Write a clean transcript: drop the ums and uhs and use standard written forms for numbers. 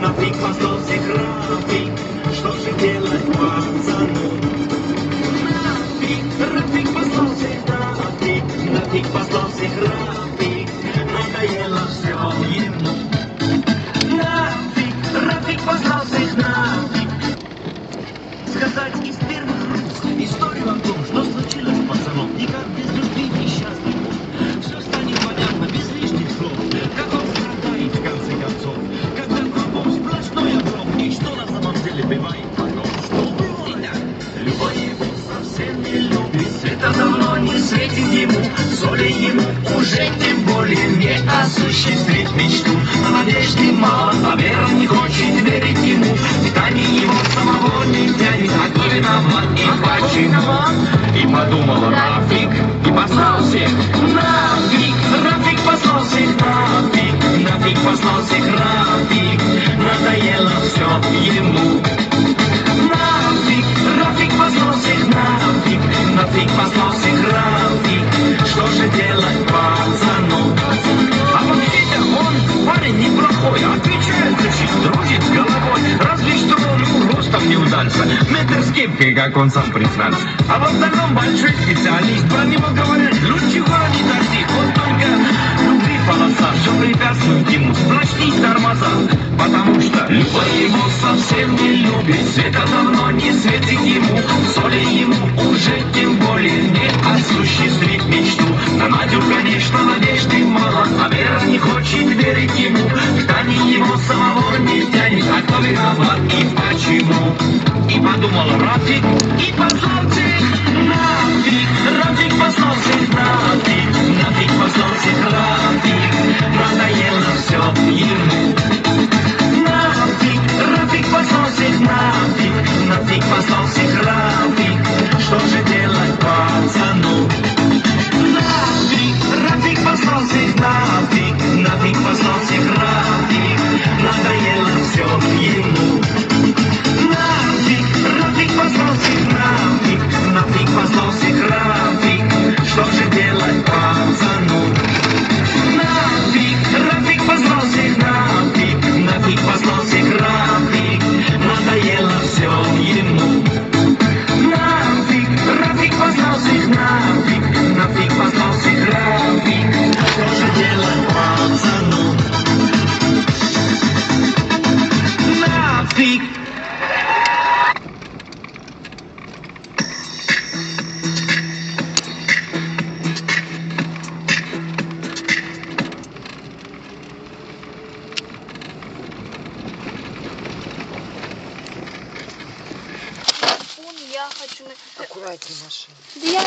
Нафиг послал всех Рафик, что же делать пацану? Рафик послал всех Рафик, нафиг послал всех Рафик, надоело все ему. Рафик послал всех нафиг. Сказать из первых рук историю о том, что случилось с пацаном, никак без любви несчастный муж. Все станет понятно без лишних слов, как он страдает в конце концов, когда кругом сплошной облом, и что на самом деле бывает потом, что бывает. Итак, любовь его совсем не любит, света давно не светит ему, соли ему уже тем более не осуществить мечту. На надежде мало, а вера не хочет верить ему, питание его самого не тянет, а кто виноват и почему? И подумал Рафик, и послал всех нафиг, Рафик послал всех нафиг, нафиг послал всех Рафик, надоело все ему. Рафик послал всех нафиг, нафиг послал всех Рафик, что же делать пацану? А вообще-то он парень неплохой, отвечает за всех, дружит с головой, разве что он ростом не удался, метр с кепкой, как он сам признался. А в остальном большой специалист, про него говорят, лучше городе такси, вот только любви полоса, все препятствует ему, сплошные тормоза, потому что любовь его совсем не любит, света давно не светит ему, соли ему уже тем более не осуществить мечту. На Надю, конечно, надежды мало, а вера не хочет верить ему, питание его самого не тянет, а кто виноват и почему? И подумал Рафик, и послал всех нафиг, Рафик послал всех нафиг, нафиг послал всех Рафик, надоело все ему. Рафик послал всех нафиг, нафиг послал всех Рафик, что же делать пацану? Рафик послал всех нафиг, нафиг послал всех Рафик, надоело все ему. Рафик послал всех нафиг, нафиг послал всех Рафик, что же делать пацану? Рафик послал всех нафиг, нафиг послал всех Рафик, надоело все ему. Рафик послал всех нафиг, нафиг послал всех Рафик, что же делать пацану? Нафиг! Я хочу... Аккуратнее машина. Да я